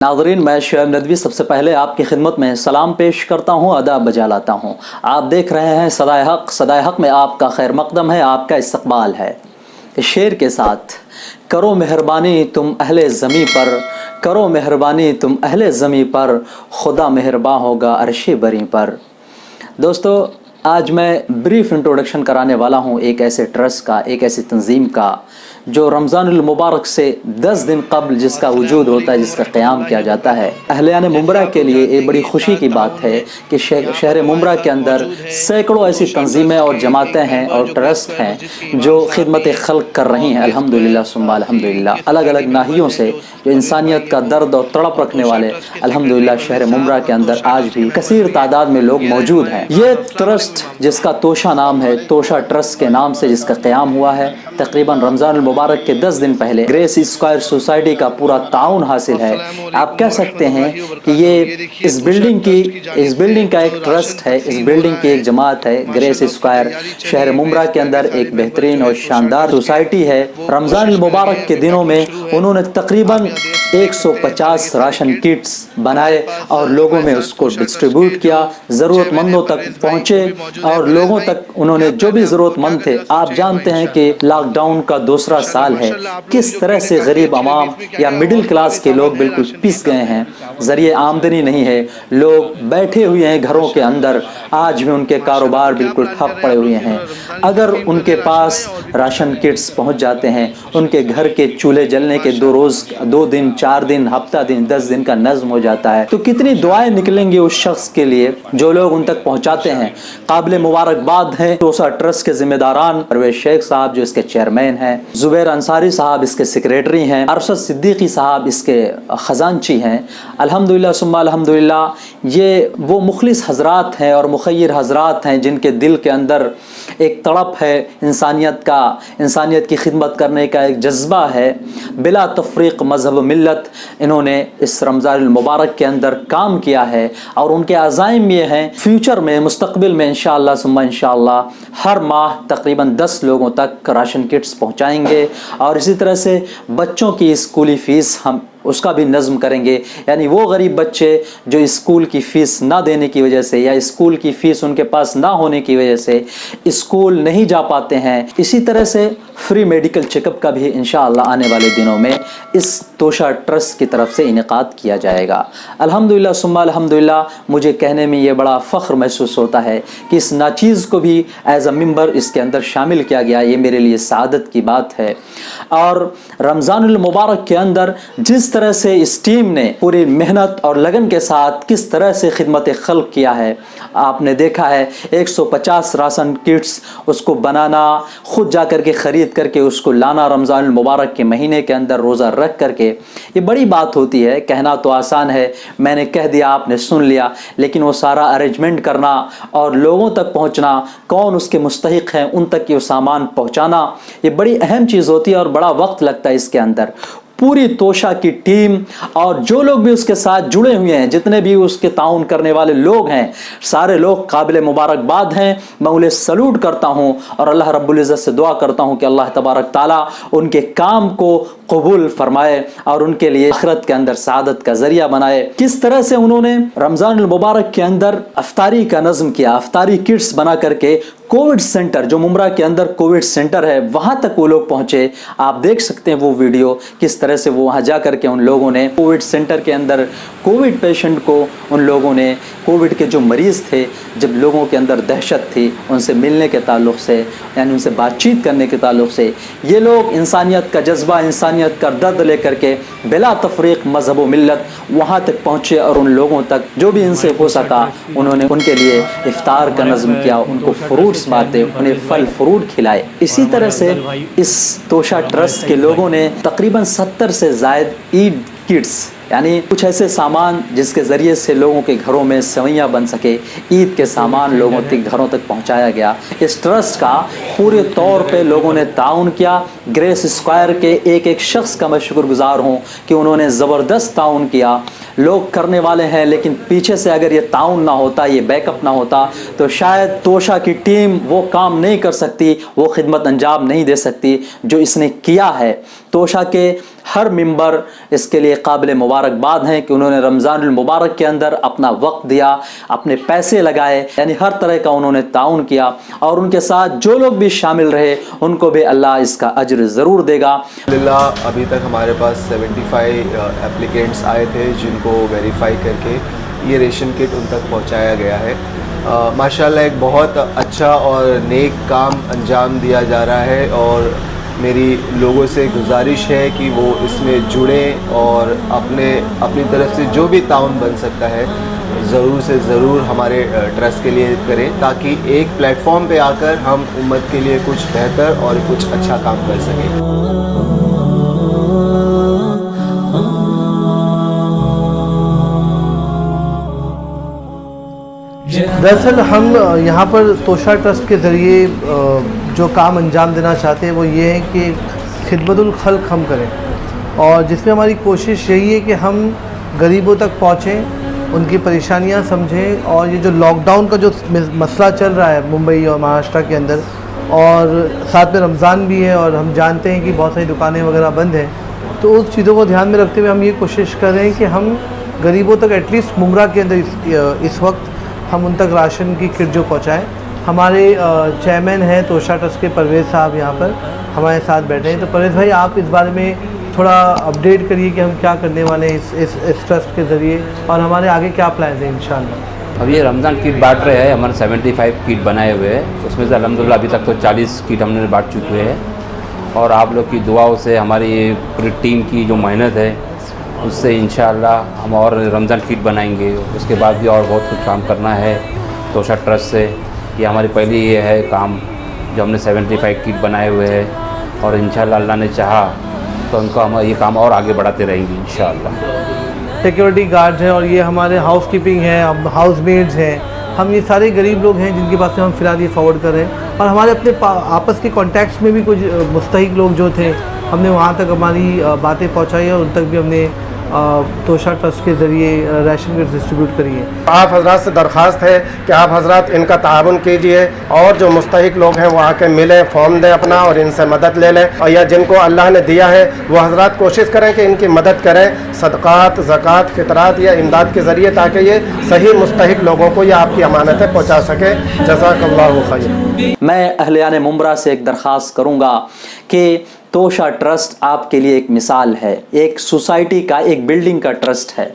नाज़रीन, मैं शुएब नदवी सबसे पहले आपकी खिदमत में सलाम पेश करता हूँ, अदा बजा लाता हूँ। आप देख रहे हैं सदाए हक़ में आपका खैर मक़दम है, आपका इस्तक़बाल है। इस शेर के साथ, करो मेहरबानी तुम अहले ज़मी पर, करो मेहरबानी तुम अहले ज़मी पर, खुदा मेहरबान होगा अर्शे बरी पर। दोस्तों, आज मैं ब्रीफ इंट्रोडक्शन कराने वाला हूँ एक ऐसे ट्रस्ट का, एक ऐसी तंजीम का जो रमज़ानुल मुबारक से 10 दिन कबल जिसका वजूद होता है, जिसका क़याम किया जाता है। अहलियान मुंब्रा के लिए एक बड़ी खुशी की बात है कि शहर मुंब्रा के अंदर सैकड़ों ऐसी तंजीमें और जमातें हैं और ट्रस्ट हैं जो खिदमत खल्क कर रही हैं। अल्हम्दुलिल्लाह सुम्मा अल्हम्दुलिल्लाह। अलग अलग नाहियों से जो इंसानियत का दर्द और तड़प रखने वाले अल्हम्दुलिल्लाह शहर मुंब्रा के अंदर आज भी कसीर तादाद में लोग मौजूद हैं। ये ट्रस्ट जिसका तोशा नाम है, तोशा ट्रस्ट के नाम से जिसका क़याम हुआ है, तकरीबन रमज़ानुल मुबारक के 10 दिन पहले ग्रेस स्क्वायर सोसाइटी का पूरा ताउन हासिल है। आप कह सकते हैं कि ये इस बिल्डिंग का एक ट्रस्ट है, इस बिल्डिंग की एक जमात है। ग्रेस स्क्वायर शहर मुंब्रा के अंदर एक बेहतरीन और शानदार सोसाइटी है। रमज़ानुल मुबारक के दिनों में उन्होंने तकरीबन 150 राशन किट्स बनाए और लोगों में उसको डिस्ट्रीब्यूट किया, ज़रूरतमंदों तक पहुँचे और लोगों तक उन्होंने जो भी ज़रूरतमंद थे। आप जानते हैं कि लॉकडाउन का दूसरा साल है, किस तरह से गरीब आवाम या मिडिल क्लास के लोग बिल्कुल पिस गए हैं। ज़रिए आमदनी नहीं है, लोग बैठे हुए हैं घरों के अंदर, आज भी उनके कारोबार बिल्कुल ठप पड़े हुए हैं। अगर उनके पास राशन किट्स पहुंच जाते हैं, उनके घर के चूल्हे जलने के 2 दिन 4 दिन हफ्ता दिन 10 दिन का नज़्म हो जाता है, तो कितनी दुआएं निकलेंगी उस शख्स के लिए जो लोग उन तक पहुंचाते हैं। काबिल मुबारकबाद हैं तोशा ट्रस्ट के जिम्मेदारान परवेज शेख साहब जो इसके चेयरमैन हैं, जुबैर अंसारी साहब इसके सेक्रेटरी हैं, अरशद सिद्दीकी साहब इसके खजांची हैं। अल्हम्दुलिल्लाह सुम्मा अल्हम्दुलिल्लाह। ये वो मुखलिस हजरात हैं और मुखय्यर हजरात हैं जिनके दिल के अंदर एक तड़प है इंसानियत की खिदमत करने का एक जज्बा है। बिला तफरीक मजहब मिल्लत इन्होंने इस रमज़ानुल मुबारक के अंदर काम किया है और उनके अज़ाइम ये हैं फ्यूचर में, मुस्तकबिल में इंशाअल्लाह सुम्मा इंशाअल्लाह हर माह तकरीबन 10 लोगों तक राशन किट्स पहुँचाएँगे और इसी तरह से बच्चों की स्कूली फ़ीस हम उसका भी नज़्म करेंगे। यानी वो गरीब बच्चे जो स्कूल की फ़ीस ना देने की वजह से या स्कूल की फ़ीस उनके पास ना होने की वजह से स्कूल नहीं जा पाते हैं, इसी तरह से फ्री मेडिकल चेकअप का भी इंशाअल्लाह आने वाले दिनों में इस तोशा ट्रस्ट की तरफ से इनेकाद किया जाएगा। अल्हम्दुलिल्लाह सुम्मा अल्हम्दुलिल्लाह। मुझे कहने में ये बड़ा फ़ख्र महसूस होता है कि इस नाचीज़ को भी एज़ अ मेंबर इसके अंदर शामिल किया गया, ये मेरे लिए सादत की बात है। और रमज़ानुल मुबारक के अंदर जिस तरह से इस टीम ने पूरी मेहनत और लगन के साथ किस तरह से खिदमत खल्क किया है, आपने देखा है 150 राशन किट्स उसको बनाना, खुद जा कर के ख़रीद करके उसको लाना रमज़ानुल मुबारक के महीने के अंदर रोज़ा रख करके, ये बड़ी बात होती है। कहना तो आसान है, मैंने कह दिया आपने सुन लिया, लेकिन वो सारा अरेंजमेंट करना और लोगों तक पहुंचना, कौन उसके मुस्तहिक हैं उन तक ये सामान पहुंचाना, ये बड़ी अहम चीज़ होती है और बड़ा वक्त लगता है इसके अंदर। पूरी तोशा की टीम और जो लोग भी उसके साथ जुड़े हुए हैं, जितने भी उसके ताउन करने वाले लोग हैं, सारे लोग काबिल मुबारकबाद हैं। मैं उन्हें सल्यूट करता हूं और अल्लाह रब्बुल इज़्ज़त से दुआ करता हूं कि अल्लाह तबारक ताला उनके काम को कबूल फरमाए और उनके लिए आखिरत के अंदर सादत का जरिया बनाए। किस तरह से उन्होंने रमज़ानुल मुबारक के अंदर अफ्तारी का नज़्म किया, अफ्तारी किट्स बना करके कोविड सेंटर जो मुंब्रा के अंदर कोविड सेंटर है वहां तक वो लोग पहुंचे। आप देख सकते हैं वो वीडियो, किस तरह से वो वहां जा करके उन लोगों ने कोविड सेंटर के अंदर कोविड पेशेंट को, उन लोगों ने कोविड के जो मरीज़ थे, जब लोगों के अंदर दहशत थी उनसे मिलने के ताल्लुक़ से, यानी उनसे बातचीत करने के ताल्लुक़ से, ये लोग इंसानियत का जज्बा, इंसानियत का दर्द लेकर के बिला तफरीक मजहब व मिल्लत वहाँ तक पहुँचे और उन लोगों तक जो भी इनसे हो सका उन्होंने उनके लिए इफ्तार का नज़्म किया, उनको फ्रूट्स बांटे, उन्हें फल फ्रूट खिलाए। इसी तरह से इस तोशा ट्रस्ट के लोगों ने तकरीबन 70 से ज़ायद ईद किट्स, यानी कुछ ऐसे सामान जिसके ज़रिए से लोगों के घरों में सेवैयाँ बन सके, ईद के सामान लोगों के घरों तक पहुँचाया गया। इस ट्रस्ट का पूरे तौर पे लोगों ने ताउन किया। ग्रेस स्क्वायर के एक एक शख्स का मैं शुक्रगुजार हूँ कि उन्होंने ज़बरदस्त ताउन किया। लोग करने वाले हैं, लेकिन पीछे से अगर ये ताउन ना होता, ये बैकअप ना होता, तो शायद तोशा की टीम वो काम नहीं कर सकती, वो खिदमत अंजाम नहीं दे सकती जो इसने किया है। तोशा के हर मेंबर इसके लिए काबिल मुबारकबाद हैं कि उन्होंने रमज़ानुल मुबारक के अंदर अपना वक्त दिया, अपने पैसे लगाए, यानी हर तरह का उन्होंने ताउन किया। और उनके साथ जो लोग भी शामिल रहे उनको भी अल्लाह इसका अज्र ज़रूर देगा। अल्हम्दुलिल्लाह अभी तक हमारे पास 75 एप्लीकेंट्स आए थे जिनको वेरीफाई करके ये रेशन किट उन तक पहुंचाया गया है। माशाल्लाह एक बहुत अच्छा और नेक काम अंजाम दिया जा रहा है और मेरी लोगों से गुजारिश है कि वो इसमें जुड़ें और अपनी तरफ से जो भी ताउन बन सकता है ज़रूर से ज़रूर हमारे ट्रस्ट के लिए करें, ताकि एक प्लेटफॉर्म पे आकर हम उम्मत के लिए कुछ बेहतर और कुछ अच्छा काम कर सकें। दरअसल हम यहाँ पर तोशा ट्रस्ट के ज़रिए जो काम अंजाम देना चाहते हैं वो ये है कि खिदमतुल खल्क हम करें, और जिसमें हमारी कोशिश यही है कि हम गरीबों तक पहुँचें, उनकी परेशानियाँ समझें। और ये जो लॉकडाउन का जो मसला चल रहा है मुंबई और महाराष्ट्र के अंदर, और साथ में रमज़ान भी है और हम जानते हैं कि बहुत सारी दुकानें वगैरह बंद हैं, तो उस चीज़ों को ध्यान में रखते हुए हम ये कोशिश कर रहे हैं कि हम गरीबों तक एटलीस्ट मुमरा के अंदर इस वक्त हम उन तक राशन की किट जो पहुँचाएँ। हमारे चेयरमैन हैं तोशा ट्रस्ट के परवेज़ साहब यहाँ पर हमारे साथ बैठे हैं। तो परवेज़ भाई, आप इस बारे में थोड़ा अपडेट करिए कि हम क्या करने वाले हैं इस ट्रस्ट के ज़रिए और हमारे आगे क्या प्लान हैं इंशाअल्लाह। अब ये रमज़ान किट बांट रहे हैं, हमारे 75 किट बनाए हुए हैं, उसमें से अल्हम्दुलिल्लाह अभी तक तो 40 किट हमने बांट चुके हैं। और आप लोग की दुआओं से हमारी ये पूरी टीम की जो मेहनत है उससे इंशाअल्लाह हम और रमज़ान किट बनाएंगे। उसके बाद भी और बहुत कुछ काम करना है तोशा ट्रस्ट से। ये हमारी पहली ये है काम जो हमने 75 किट बनाए हुए हैं, और इंशाअल्लाह अल्लाह ने चाहा तो उनको हम ये काम और आगे बढ़ाते रहेंगे इंशाअल्लाह। सिक्योरिटी गार्ड हैं और ये हमारे हाउस कीपिंग हैं, अब हाउस मेड्स हैं, हम ये सारे गरीब लोग हैं जिनके पास से हम फ़िलहाल ये फॉरवर्ड कर रहे हैं। और हमारे अपने आपस के कॉन्टैक्ट्स में भी कुछ मुस्तहिक लोग जो थे, हमने वहाँ तक हमारी बातें पहुँचाई और उन तक भी हमने तोशा ट्रस्ट के ज़रिए राशन किट डिस्ट्रीब्यूट करी है। आप हजरात से दरख्वास्त है कि आप हजरात इनका ताउन कीजिए और जो मुस्तहिक लोग हैं वो आके मिलें, फॉर्म दें अपना और इनसे मदद ले लें। और या जिनको अल्लाह ने दिया है वो हजरात कोशिश करें कि इनकी मदद करें सदक़ात, ज़कात, फ़ितरात या इमदाद के ज़रिए, ताकि ये सही मुस्तहिक लोगों को ये आपकी अमानतें पहुँचा सके। जज़ाकल्लाहु खैर। मैं अहलियान मुंबरा से एक दरख्वास्त करूँगा कि तोशा ट्रस्ट आपके लिए एक मिसाल है, एक सोसाइटी का, एक बिल्डिंग का ट्रस्ट है।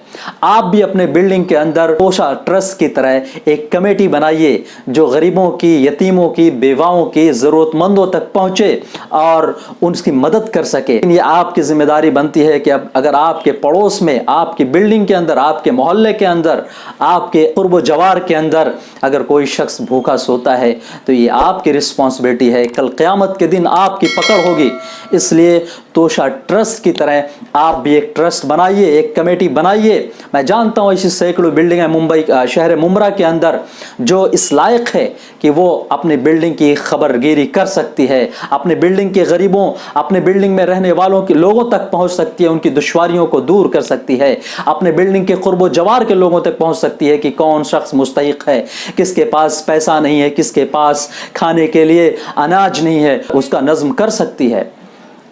आप भी अपने बिल्डिंग के अंदर तोशा ट्रस्ट की तरह एक कमेटी बनाइए जो गरीबों की, यतीमों की, बेवाओं की, ज़रूरतमंदों तक पहुँचे और उनकी मदद कर सके। ये आपकी जिम्मेदारी बनती है कि अब अगर आपके पड़ोस में, आपकी बिल्डिंग के अंदर, आपके मोहल्ले के अंदर, आपके कुर्ब जवार के अंदर अगर कोई शख्स भूखा सोता है तो ये आपकी रिस्पॉन्सिबिलिटी है, कल क़यामत के दिन आपकी पकड़ होगी। इसलिए तोशा ट्रस्ट की तरह आप भी एक ट्रस्ट बनाइए, एक कमेटी बनाइए। मैं जानता हूँ ऐसी सैकड़ों बिल्डिंग है मुंबई शहर मुंबरा के अंदर जो इस लायक है कि वो अपनी बिल्डिंग की खबरगिरी कर सकती है, अपने बिल्डिंग के गरीबों, अपने बिल्डिंग में रहने वालों के लोगों तक पहुँच सकती है, उनकी दुश्वारियों को दूर कर सकती है, अपने बिल्डिंग के कुर्बो जवार के लोगों तक पहुँच सकती है कि कौन शख्स मुस्तहिक है, किसके पास पैसा नहीं है, किसके पास खाने के लिए अनाज नहीं है, उसका नज़्म कर सकती है।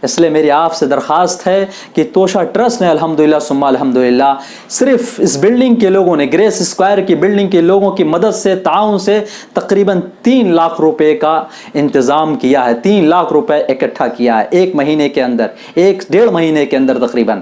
इसलिए मेरी आपसे दरख्वास्त है कि तोशा ट्रस्ट ने अल्हम्दुलिल्लाह सुम्मा अल्हम्दुलिल्लाह सिर्फ इस बिल्डिंग के लोगों ने, ग्रेस स्क्वायर की बिल्डिंग के लोगों की मदद से, ताउन से तकरीबन 3 लाख रुपए का इंतज़ाम किया है, 3 लाख रुपए इकट्ठा किया है एक महीने के अंदर, 1-1.5 महीने के अंदर तकरीबन।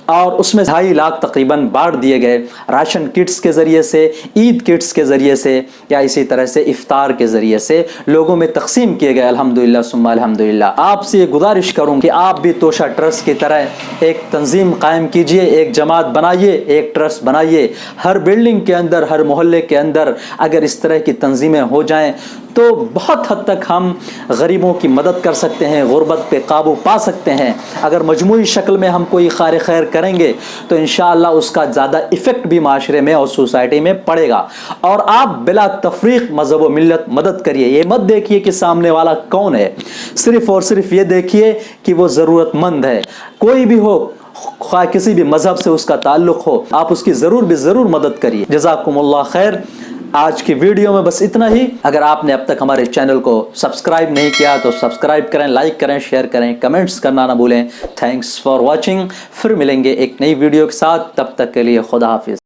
और उसमें 2.5 लाख तकरीबन बांट दिए गए राशन किट्स के ज़रिए से, ईद किट्स के ज़रिए से, या इसी तरह से इफ्तार के ज़रिए से लोगों में तकसीम किए गए अल्हम्दुलिल्लाह सुम्मा अल्हम्दुलिल्लाह। आपसे ये गुजारिश करूँ कि आप भी तोशा ट्रस्ट की तरह एक तंजीम कायम कीजिए, एक जमात बनाइए, एक ट्रस्ट बनाइए। हर बिल्डिंग के अंदर, हर मोहल्ले के अंदर अगर इस तरह की तंजीमें हो जाएँ تو بہت حد تک ہم غریبوں کی مدد کر سکتے ہیں, غربت پہ قابو پا سکتے ہیں. اگر مجموعی شکل میں ہم کوئی خیر کریں گے تو انشاءاللہ اس کا زیادہ ایفیکٹ بھی معاشرے میں اور سوسائٹی میں پڑے گا. اور آپ بلا تفریق مذہب و ملت مدد کریے. یہ مت دیکھیے کہ سامنے والا کون ہے, صرف اور صرف یہ دیکھیے کہ وہ ضرورت مند ہے. کوئی بھی ہو, خواہ کسی بھی مذہب سے اس کا تعلق ہو, آپ اس کی ضرور مدد کریے. جزاکم اللہ خیر. آج کی ویڈیو میں بس اتنا ہی. اگر آپ نے اب تک ہمارے چینل کو سبسکرائب نہیں کیا تو سبسکرائب کریں, لائک کریں, شیئر کریں, کمنٹس کرنا نہ بھولیں. Thanks for watching. پھر ملیں گے ایک نئی ویڈیو کے ساتھ. تب تک کے لیے خدا حافظ.